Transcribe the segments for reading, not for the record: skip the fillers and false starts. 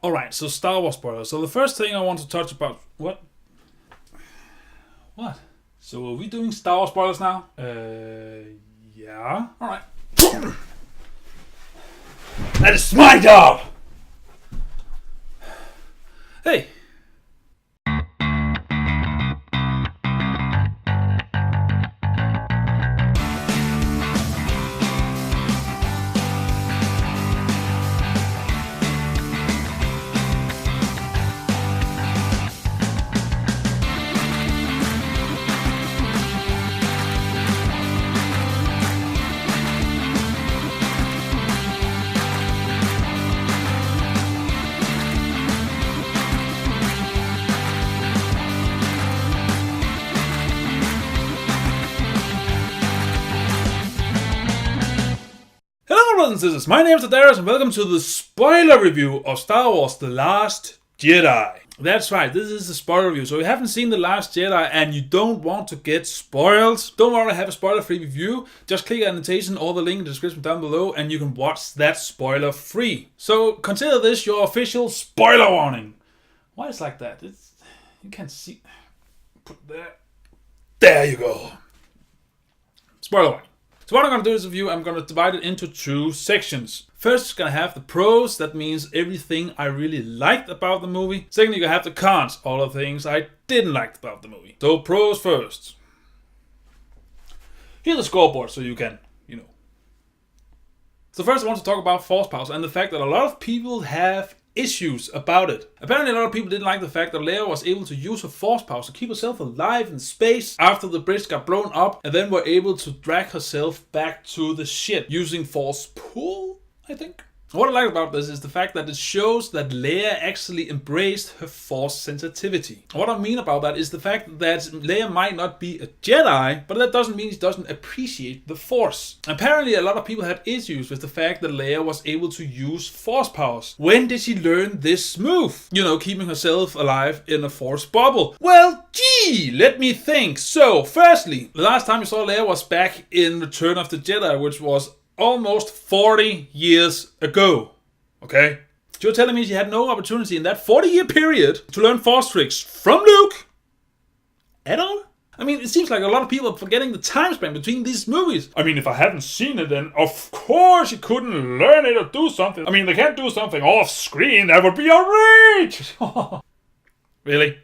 Alright, so Star Wars spoilers. So the first thing I want to touch about... What? So are we doing Star Wars spoilers now? Yeah. Alright. That is my job! Hey. Brothers and sisters, my name is Daidarius and welcome to the spoiler review of Star Wars The Last Jedi. That's right, this is a spoiler review. So if you haven't seen The Last Jedi and you don't want to get spoiled, don't worry, I have a spoiler-free review. Just click annotation or the link in the description down below and you can watch that spoiler-free. So consider this your official spoiler warning. Why it's like that? You can't see. Put there. There you go. Spoiler warning. So what I'm going to do in this review, I'm going to divide it into two sections. First, it's going to have the pros, that means everything I really liked about the movie. Second, you're going to have the cons, all the things I didn't like about the movie. So pros first. Here's the scoreboard so you can, So first I want to talk about force powers and the fact that a lot of people have issues about it. Apparently a lot of people didn't like the fact that Leia was able to use her force powers to keep herself alive in space after the bridge got blown up and then were able to drag herself back to the ship using force pull, I think. What I like about this is the fact that it shows that Leia actually embraced her force sensitivity. What I mean about that is the fact that Leia might not be a Jedi, but that doesn't mean she doesn't appreciate the force. Apparently a lot of people had issues with the fact that Leia was able to use force powers. When did she learn this move? Keeping herself alive in a force bubble. Well, gee, let me think. So, firstly, the last time you saw Leia was back in Return of the Jedi, which was almost 40 years ago. Okay? You're telling me she had no opportunity in that 40-year period to learn force tricks from Luke? At all? I mean, it seems like a lot of people are forgetting the time span between these movies. I mean, if I hadn't seen it, then of course you couldn't learn it or do something. I mean, they can't do something off screen. That would be outrageous. Really?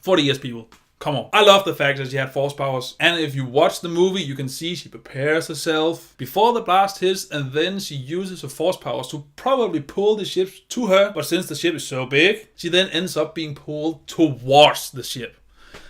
40 years, people. Come on. I love the fact that she had force powers. And if you watch the movie, you can see she prepares herself before the blast hits and then she uses her force powers to probably pull the ship to her. But since the ship is so big, she then ends up being pulled towards the ship.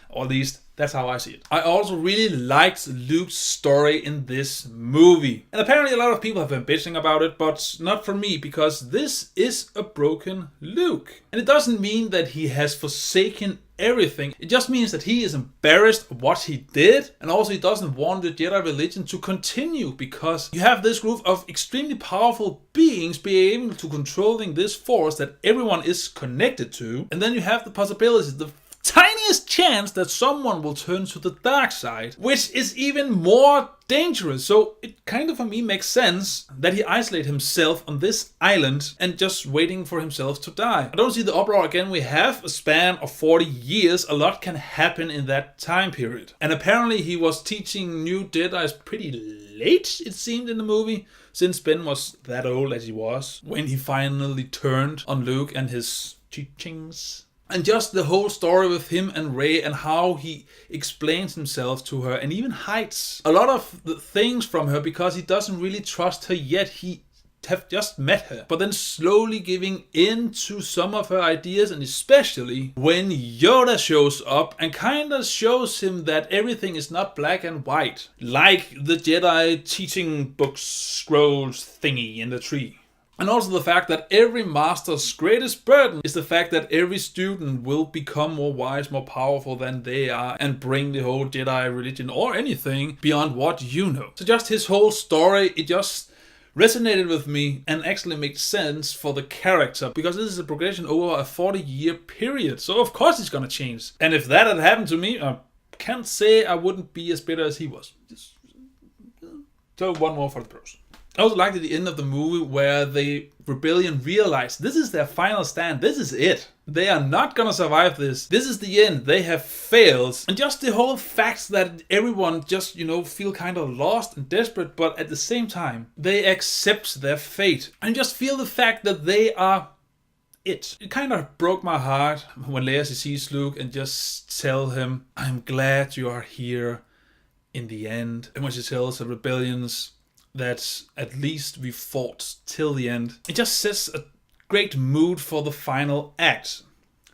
Or at least, that's how I see it. I also really liked Luke's story in this movie. And apparently a lot of people have been bitching about it, but not for me, because this is a broken Luke. And it doesn't mean that he has forsaken everything. It just means that he is embarrassed of what he did, and also he doesn't want the Jedi religion to continue, because you have this group of extremely powerful beings being able to controlling this force that everyone is connected to, and then you have the possibility, the tiniest chance that someone will turn to the dark side, which is even more dangerous. So it kind of for me makes sense that he isolated himself on this island and just waiting for himself to die. I don't see the uproar again. We have a span of 40 years. A lot can happen in that time period. And apparently he was teaching new Jedi's pretty late, it seemed, in the movie, since Ben was that old as he was when he finally turned on Luke and his teachings. And just the whole story with him and Rey and how he explains himself to her and even hides a lot of the things from her because he doesn't really trust her yet. He have just met her, but then slowly giving in to some of her ideas, and especially when Yoda shows up and kind of shows him that everything is not black and white, like the Jedi teaching books, scrolls thingy in the tree. And also the fact that every master's greatest burden is the fact that every student will become more wise, more powerful than they are, and bring the whole Jedi religion or anything beyond what you know. So just his whole story, it just resonated with me and actually makes sense for the character, because this is a progression over a 40-year period. So of course it's gonna change. And if that had happened to me, I can't say I wouldn't be as bitter as he was. So one more for the pros. I also liked at the end of the movie where the rebellion realized this is their final stand. This is it. They are not gonna survive this. This is the end. They have failed. And just the whole fact that everyone just, feel kind of lost and desperate, but at the same time, they accept their fate. And just feel the fact that they are it. It kind of broke my heart when Leia sees Luke and just tell him, I'm glad you are here in the end. And when she tells the rebellions that at least we fought till the end, it just sets a great mood for the final act.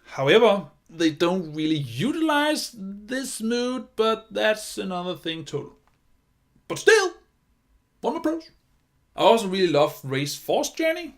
However, they don't really utilize this mood, but that's another thing total. But still, one more pros. I also really love Rey's Force journey.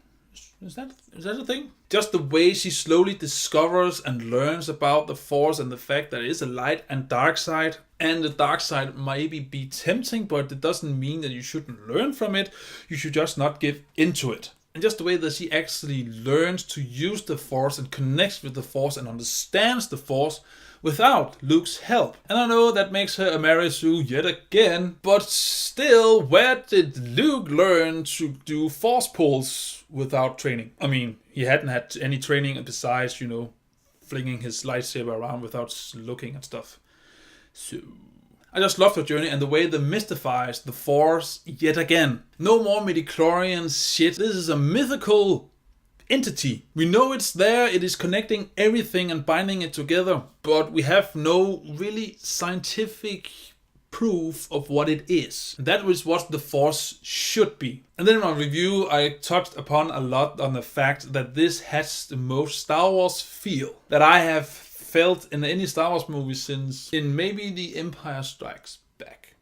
Is that a thing? Just the way she slowly discovers and learns about the Force and the fact that it is a light and dark side. And the dark side maybe be tempting, but it doesn't mean that you shouldn't learn from it. You should just not give into it. And just the way that she actually learns to use the Force and connects with the Force and understands the Force without Luke's help. And I know that makes her a Mary Sue yet again, but still, where did Luke learn to do Force pulls without training? I mean, he hadn't had any training besides, flinging his lightsaber around without looking at stuff. So I just love her journey and the way that mystifies the Force yet again. No more midichlorian shit. This is a mythical entity. We know it's there, it is connecting everything and binding it together, but we have no really scientific proof of what it is. That is what the Force should be. And then in my review, I touched upon a lot on the fact that this has the most Star Wars feel that I have felt in any Star Wars movie since in maybe The Empire Strikes Back.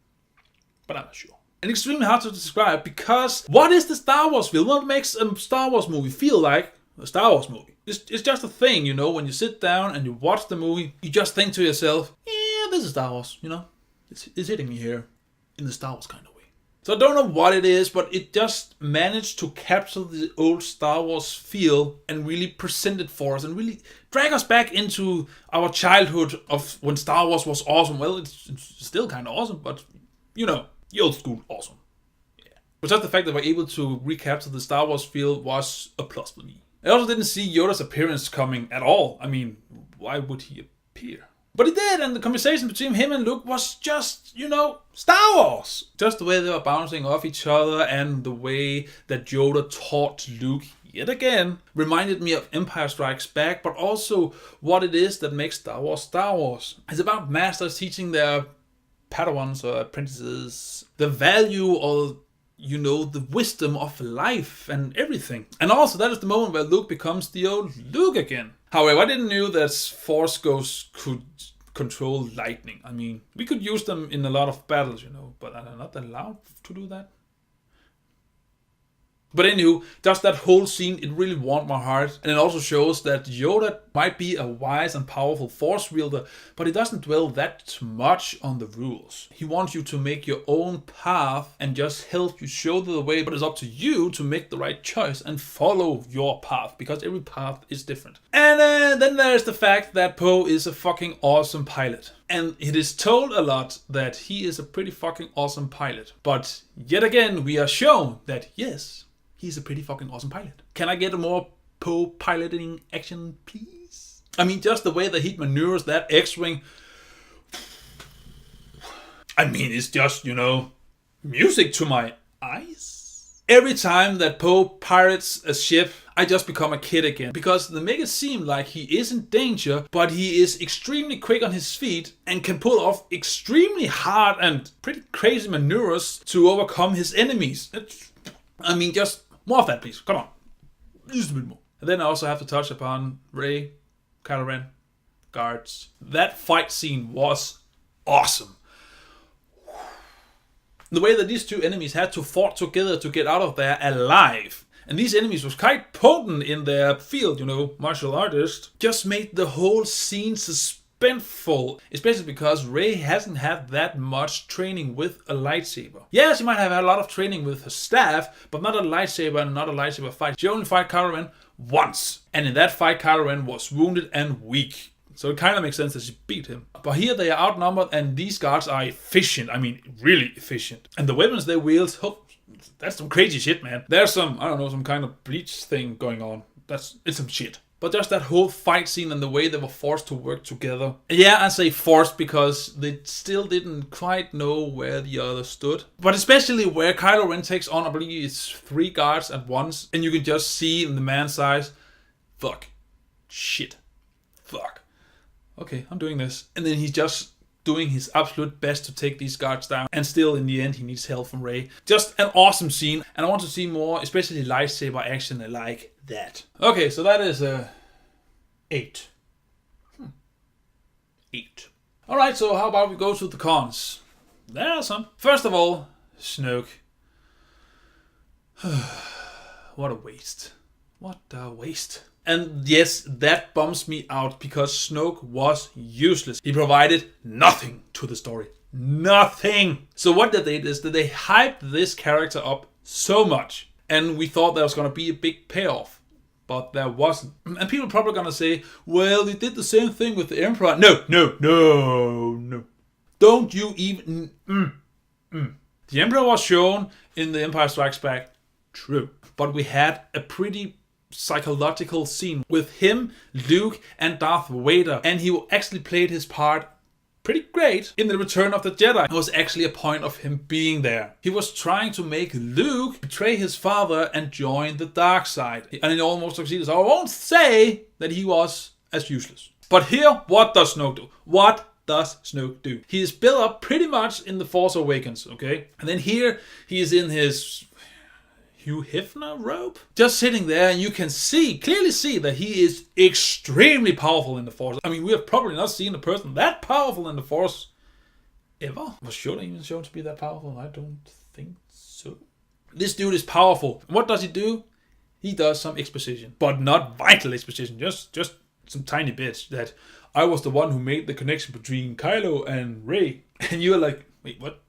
But I'm not sure. And extremely hard to describe because what is the Star Wars feel? What makes a Star Wars movie feel like a Star Wars movie? It's just a thing, when you sit down and you watch the movie, you just think to yourself, yeah, this is Star Wars, It's hitting me here in the Star Wars kind of way. So I don't know what it is, but it just managed to capture the old Star Wars feel and really present it for us and really drag us back into our childhood of when Star Wars was awesome. Well, it's still kind of awesome, but the old school awesome. Yeah. But just the fact that we're able to recapture the Star Wars feel was a plus for me. I also didn't see Yoda's appearance coming at all. I mean, why would he appear? But he did, and the conversation between him and Luke was just, Star Wars. Just the way they were bouncing off each other and the way that Yoda taught Luke yet again reminded me of Empire Strikes Back, but also what it is that makes Star Wars Star Wars. It's about masters teaching their Padawans or apprentices the value or the wisdom of life and everything. And also that is the moment where Luke becomes the old Luke again. However, I didn't know that Force Ghosts could control lightning. I mean, we could use them in a lot of battles, but are they not allowed to do that? But anywho, just that whole scene, it really warmed my heart. And it also shows that Yoda might be a wise and powerful Force wielder, but he doesn't dwell that much on the rules. He wants you to make your own path and just help you show the way, but it's up to you to make the right choice and follow your path, because every path is different. And then there's the fact that Poe is a fucking awesome pilot. And it is told a lot that he is a pretty fucking awesome pilot. But yet again, we are shown that yes, he's a pretty fucking awesome pilot. Can I get a more Poe piloting action, please? I mean, just the way that he maneuvers that X-Wing. I mean, it's just, music to my eyes. Every time that Poe pirates a ship, I just become a kid again. Because they make it seem like he is in danger, but he is extremely quick on his feet and can pull off extremely hard and pretty crazy maneuvers to overcome his enemies. Just more of that, please. Come on. Just a bit more. And then I also have to touch upon Rey, Kylo Ren, guards. That fight scene was awesome. The way that these two enemies had to fight together to get out of there alive. And these enemies was quite potent in their field, martial artists. Just made the whole scene suspenseful, especially because Rey hasn't had that much training with a lightsaber. Yeah, she might have had a lot of training with her staff, but not a lightsaber and not a lightsaber fight. She only fought Kylo Ren once. And in that fight, Kylo Ren was wounded and weak. So it kind of makes sense that she beat him. But here they are outnumbered and these guards are efficient. I mean, really efficient. And the weapons they wield, That's some crazy shit, man. There's some, I don't know, some kind of Bleach thing going on. It's some shit. But just that whole fight scene and the way they were forced to work together. Yeah, I say forced because they still didn't quite know where the other stood. But especially where Kylo Ren takes on, I believe it's 3 guards at once. And you can just see in the man's eyes, fuck, shit, fuck. Okay, I'm doing this. And then he's just doing his absolute best to take these guards down. And still, in the end, he needs help from Rey. Just an awesome scene. And I want to see more, especially lightsaber action like that. Okay, so that is 8. 8. Alright, so how about we go to the cons? There are some. First of all, Snoke. What a waste. What a waste. And yes, that bums me out because Snoke was useless. He provided nothing to the story. Nothing. So what they did is that they hyped this character up so much. And we thought there was going to be a big payoff. But there wasn't. And people are probably going to say, well, they did the same thing with the Emperor. No. Don't you even... The Emperor was shown in The Empire Strikes Back. True. But we had a pretty psychological scene with him, Luke, and Darth Vader. And he actually played his part pretty great in The Return of the Jedi. It was actually a point of him being there. He was trying to make Luke betray his father and join the dark side. And he almost succeeded. So I won't say that he was as useless. But here, what does Snoke do? What does Snoke do? He is built up pretty much in The Force Awakens, okay? And then here, he is in his Hugh Hefner robe, just sitting there, and you can clearly see that he is extremely powerful in the Force. I mean, we have probably not seen a person that powerful in the Force ever. Was Yoda even shown to be that powerful? I don't think so. This dude is powerful. What does he do? He does some exposition, but not vital exposition. Just some tiny bits that I was the one who made the connection between Kylo and Rey, and you're like, wait, what?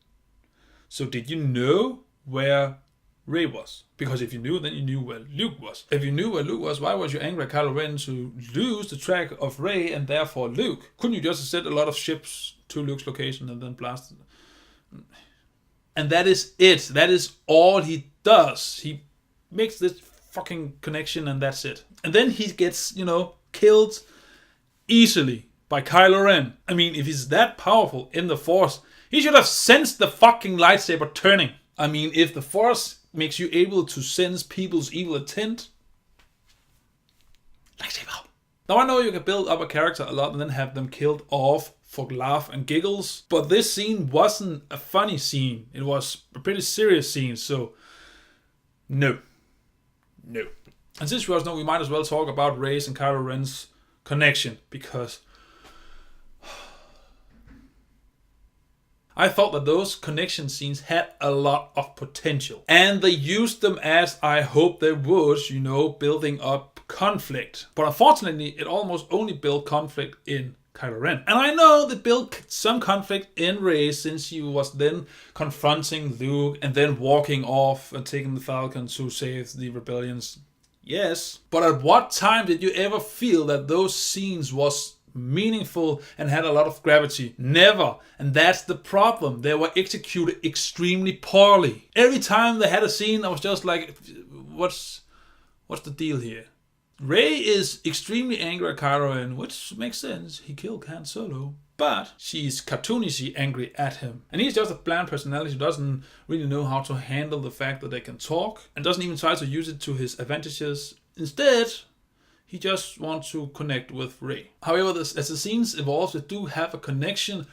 So did you know where Rey was? Because if you knew, then you knew where Luke was. If you knew where Luke was, why was you angry at Kylo Ren to lose the track of Rey and therefore Luke? Couldn't you just set a lot of ships to Luke's location and then blast it? And that is it. That is all he does. He makes this fucking connection and that's it. And then he gets, killed easily by Kylo Ren. I mean, if he's that powerful in the Force, he should have sensed the fucking lightsaber turning. I mean, if the Force makes you able to sense people's evil intent, lightsaber. Now I know you can build up a character a lot and then have them killed off for laugh and giggles, but this scene wasn't a funny scene. It was a pretty serious scene, so no. And since we also know, we might as well talk about Rey's and Kylo Ren's connection, because I thought that those connection scenes had a lot of potential. And they used them as I hoped they would, building up conflict. But unfortunately, it almost only built conflict in Kylo Ren. And I know they built some conflict in Rey, since she was then confronting Luke and then walking off and taking the Falcon to save the rebellions. Yes. But at what time did you ever feel that those scenes was meaningful and had a lot of gravity? Never. And that's the problem. They were executed extremely poorly. Every time they had a scene, I was just like, what's the deal here? Rey is extremely angry at Kylo Ren, which makes sense. He killed Han Solo. But she's cartoonishly angry at him. And he's just a bland personality who doesn't really know how to handle the fact that they can talk and doesn't even try to use it to his advantages. Instead, he just wants to connect with Rey. However, as the scenes evolve, they do have a connection,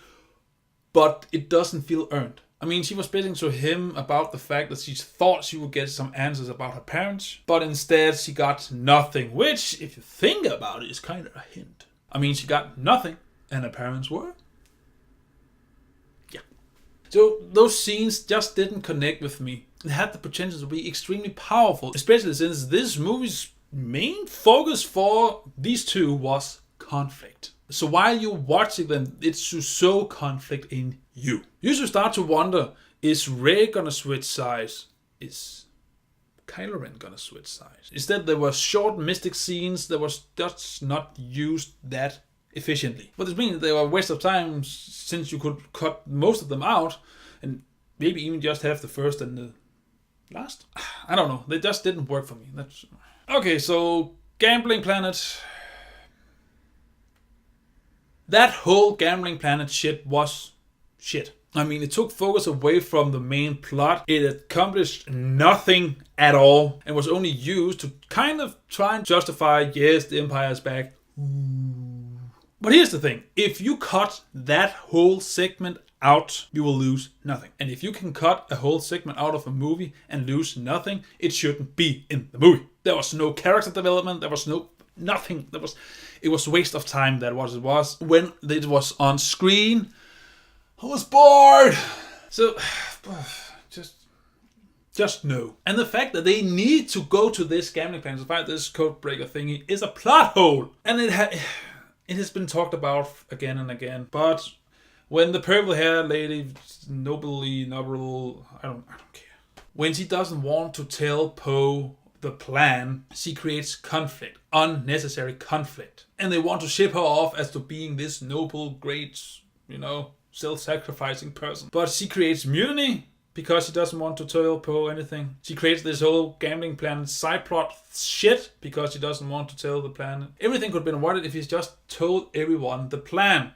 but it doesn't feel earned. I mean, she was speaking to him about the fact that she thought she would get some answers about her parents, but instead she got nothing, which, if you think about it, is kind of a hint. I mean, she got nothing, and her parents were? Yeah. So those scenes just didn't connect with me. It had the potential to be extremely powerful, especially since this movie's main focus for these two was conflict. So while you're watching them, it's to sow conflict in you. You should start to wonder, is Rey gonna switch sides? Is Kylo Ren gonna switch sides? Instead, there were short mystic scenes that was just not used that efficiently. But this means they were a waste of time, since you could cut most of them out and maybe even just have the first and the last? I don't know. They just didn't work for me. That's okay. So Gambling Planet. That whole Gambling Planet shit was shit. I mean, it took focus away from the main plot. It accomplished nothing at all and was only used to kind of try and justify, yes, the Empire is back. But here's the thing. If you cut that whole segment out, you will lose nothing. And if you can cut a whole segment out of a movie and lose nothing, it shouldn't be in the movie. There was no character development. There was nothing. It was a waste of time. That was it was. When it was on screen, I was bored. So, just no. And the fact that they need to go to this Gambling Planet to fight this code breaker thingy is a plot hole. And it has been talked about again and again. But when the purple hair lady, noble, I don't care. When she doesn't want to tell Poe the plan, she creates conflict, unnecessary conflict. And they want to ship her off as to being this noble, great, self-sacrificing person. But she creates mutiny because she doesn't want to tell Poe anything. She creates this whole Gambling Planet side plot shit because she doesn't want to tell the plan. Everything could have been avoided if he's just told everyone the plan.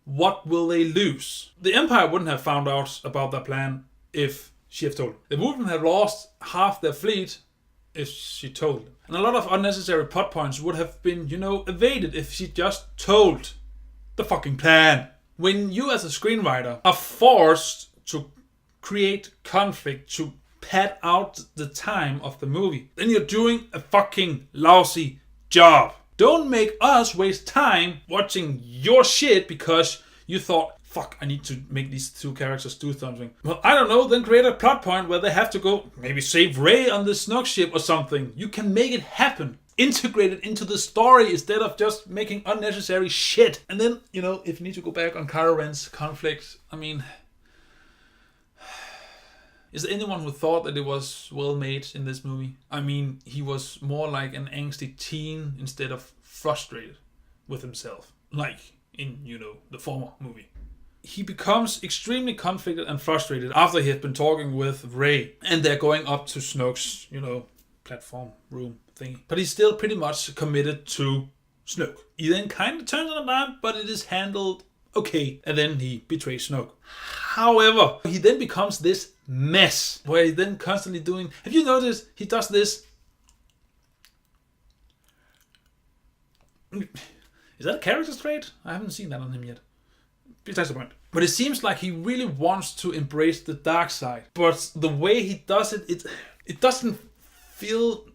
What will they lose? The Empire wouldn't have found out about that plan if she had told them. They wouldn't have lost half their fleet if she told them. And a lot of unnecessary plot points would have been, evaded if she just told the fucking plan. When you as a screenwriter are forced to create conflict to pad out the time of the movie, then you're doing a fucking lousy job. Don't make us waste time watching your shit because you thought, fuck, I need to make these two characters do something. Well, I don't know, then create a plot point where they have to go maybe save Rey on the Snoke ship or something. You can make it happen. Integrate it into the story instead of just making unnecessary shit. And then, if you need to go back on Kylo Ren's conflict, I mean, is there anyone who thought that it was well made in this movie? I mean, he was more like an angsty teen instead of frustrated with himself, like in, the former movie. He becomes extremely conflicted and frustrated after he had been talking with Rey, and they're going up to Snoke's, platform room thingy. But he's still pretty much committed to Snoke. He then kind of turns on a dime, but it is handled okay, and then he betrays Snoke. However, he then becomes this mess where he then constantly doing. Have you noticed he does this? Is that a character trait? I haven't seen that on him yet. Besides the point. But it seems like he really wants to embrace the dark side. But the way he does it, it doesn't feel,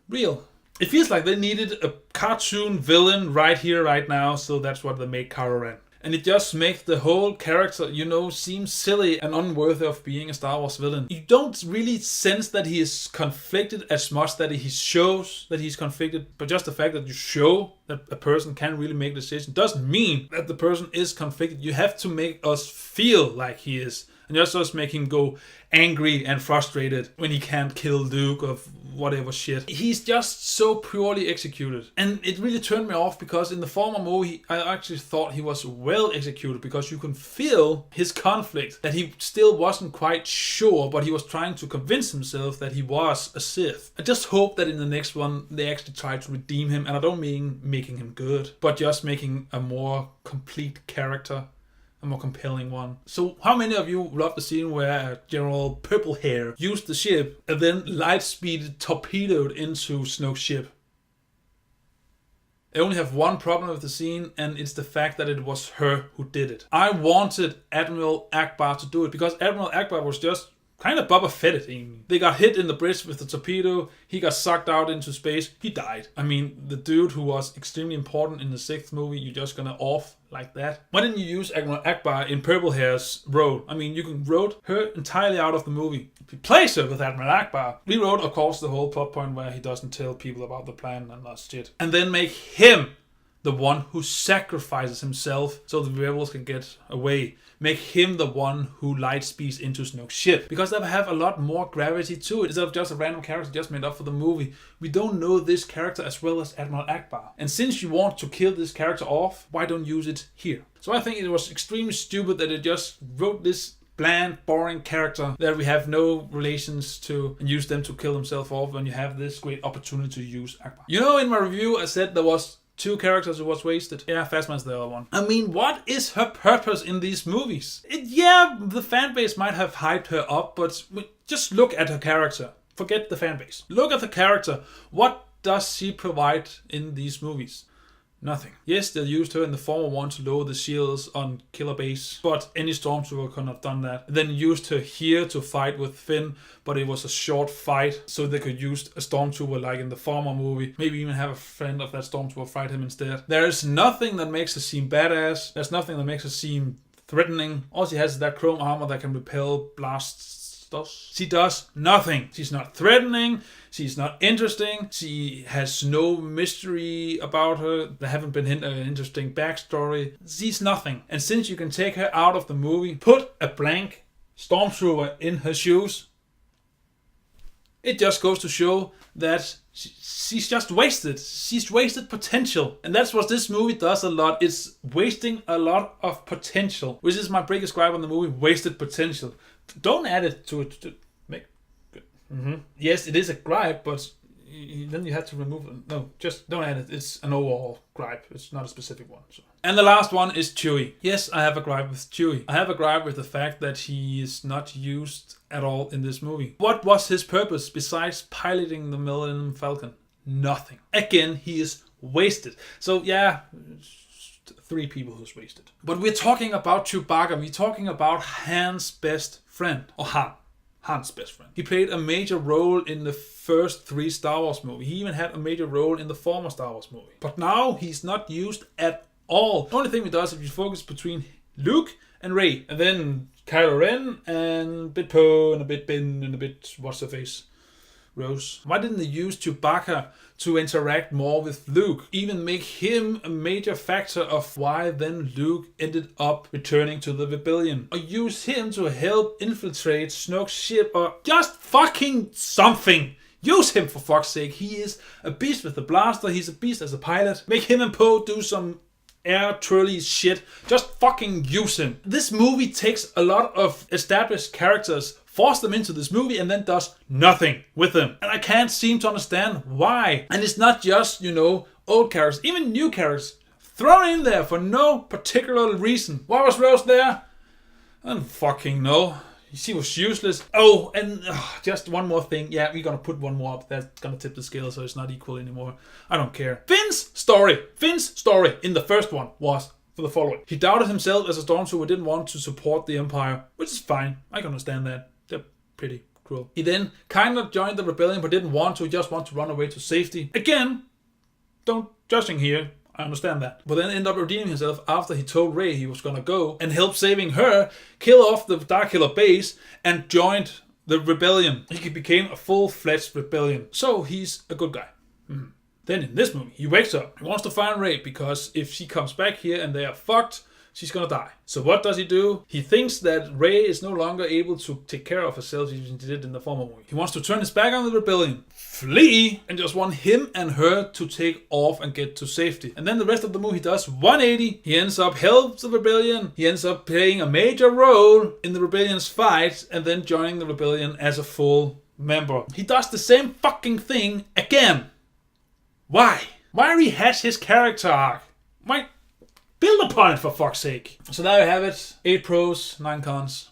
real. It feels like they needed a cartoon villain right here, right now, so that's what they made Kylo Ren. And it just makes the whole character, seem silly and unworthy of being a Star Wars villain. You don't really sense that he is conflicted as much that he shows that he's conflicted, but just the fact that you show that a person can really make a decision doesn't mean that the person is conflicted. You have to make us feel like he is. And just make him go angry and frustrated when he can't kill Luke or whatever shit. He's just so purely executed. And it really turned me off because in the former movie, I actually thought he was well executed because you can feel his conflict, that he still wasn't quite sure, but he was trying to convince himself that he was a Sith. I just hope that in the next one, they actually try to redeem him. And I don't mean making him good, but just making a more complete character. A more compelling one. So how many of you love the scene where General Purple Hair used the ship and then lightspeed torpedoed into Snoke's ship? I only have one problem with the scene, and it's the fact that it was her who did it. I wanted Admiral Akbar to do it because Admiral Akbar was just kind of Boba Fett-ing. They got hit in the bridge with the torpedo. He got sucked out into space. He died. I mean, the dude who was extremely important in the 6th movie, you're just gonna off like that? Why didn't you use Admiral Akbar in Purple Hair's role? I mean, you can wrote her entirely out of the movie. Replace her with Admiral Akbar. We wrote, of course, the whole plot point where he doesn't tell people about the plan and that shit. And then make him the one who sacrifices himself so the rebels can get away. Make him the one who light speeds into Snoke's ship. Because that will have a lot more gravity to it. Instead of just a random character just made up for the movie. We don't know this character as well as Admiral Akbar. And since you want to kill this character off, why don't use it here? So I think it was extremely stupid that they just wrote this bland, boring character that we have no relations to and use them to kill himself off when you have this great opportunity to use Akbar. You know, in my review I said there was 2 characters who was wasted. Yeah, Phasma's the other one. I mean, what is her purpose in these movies? Yeah, the fan base might have hyped her up, but just look at her character. Forget the fan base. Look at the character. What does she provide in these movies? Nothing. Yes, they used her in the former one to lower the shields on Killer Base, but any stormtrooper couldn't have done that. Then used her here to fight with Finn, but it was a short fight, so they could use a stormtrooper like in the former movie. Maybe even have a friend of that stormtrooper fight him instead. There is nothing that makes her seem badass. There's nothing that makes her seem threatening. All she has is that chrome armor that can repel blasts. She does nothing. She's not threatening. She's not interesting. She has no mystery about her. There haven't been an interesting backstory. She's nothing. And since you can take her out of the movie, put a blank stormtrooper in her shoes, it just goes to show that she's just wasted. She's wasted potential. And that's what this movie does a lot. It's wasting a lot of potential, which is my biggest gripe on the movie, wasted potential. Don't add it to it to make good. Yes, it is a gripe, but then you have to remove it. No, just don't add it. It's an overall gripe. It's not a specific one. So. And the last one is Chewie. Yes, I have a gripe with Chewie. I have a gripe with the fact that he is not used at all in this movie. What was his purpose besides piloting the Millennium Falcon? Nothing. Again, he is wasted. So yeah, 3 people who's wasted. But we're talking about Chewbacca. We're talking about Han's best friend. Or Han's best friend. He played a major role in the first 3 Star Wars movies. He even had a major role in the former Star Wars movie. But now he's not used at all. The only thing he does is you focus between Luke and Rey. And then Kylo Ren and a bit Poe and a bit Ben and a bit what's-her-face. Rose. Why didn't they use Chewbacca to interact more with Luke? Even make him a major factor of why then Luke ended up returning to the rebellion. Or use him to help infiltrate Snoke's ship, or just fucking something. Use him for fuck's sake. He is a beast with the blaster. He's a beast as a pilot. Make him and Poe do some air trolley shit. Just fucking use him. This movie takes a lot of established characters, force them into this movie, and then does nothing with them. And I can't seem to understand why. And it's not just, old characters, even new characters thrown in there for no particular reason. Why was Rose there? I don't fucking know. She was useless. Oh, and just one more thing. Yeah, we're gonna put one more up. That's gonna tip the scale so it's not equal anymore. I don't care. Finn's story in the first one was for the following. He doubted himself as a stormtrooper, didn't want to support the Empire, which is fine. I can understand that. They're pretty cruel. He then kind of joined the rebellion but didn't want to, just want to run away to safety. Again, don't judging here. I understand that. But then ended up redeeming himself after he told Rey he was gonna go and help saving her, kill off the Darkkiller base, and joined the rebellion. He became a full-fledged rebellion. So he's a good guy. Then in this movie, he wakes up. He wants to find Rey because if she comes back here and they are fucked, she's gonna die. So what does he do? He thinks that Rey is no longer able to take care of herself as she did in the former movie. He wants to turn his back on the rebellion, flee, and just want him and her to take off and get to safety. And then the rest of the movie does 180. He ends up helps the rebellion. He ends up playing a major role in the rebellion's fight and then joining the rebellion as a full member. He does the same fucking thing again. Why? Why rehash his character arc? Why? Build upon it, for fuck's sake. So there you have it. 8 pros, 9 cons.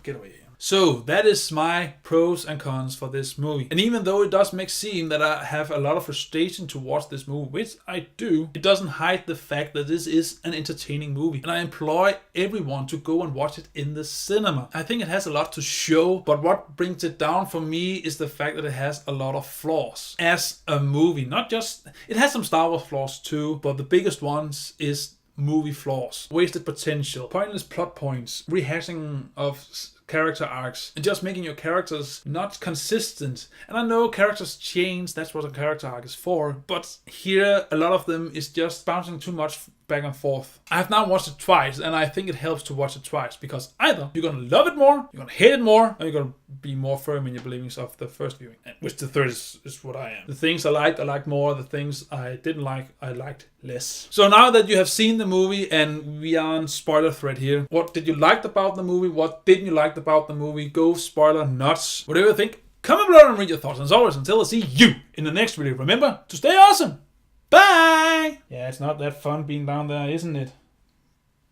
Get away here. So that is my pros and cons for this movie. And even though it does make seem that I have a lot of frustration towards this movie, which I do, it doesn't hide the fact that this is an entertaining movie. And I implore everyone to go and watch it in the cinema. I think it has a lot to show, but what brings it down for me is the fact that it has a lot of flaws as a movie. Not just, it has some Star Wars flaws too, but the biggest ones is movie flaws. Wasted potential, pointless plot points, rehashing of character arcs, and just making your characters not consistent. And I know characters change, that's what a character arc is for, but here a lot of them is just bouncing too much back and forth. I have now watched it twice, and I think it helps to watch it twice, because either you're gonna love it more, you're gonna hate it more, or you're gonna be more firm in your beliefs of the first viewing, which the third is what I am. The things I liked more. The things I didn't like, I liked less. So now that you have seen the movie, and we are on spoiler thread here, what did you like about the movie? What didn't you like about the movie? Go spoiler nuts. Whatever you think, comment below and read your thoughts. And as always, until I see you in the next video, remember to stay awesome. Bye! Yeah, it's not that fun being down there, isn't it?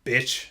Bitch.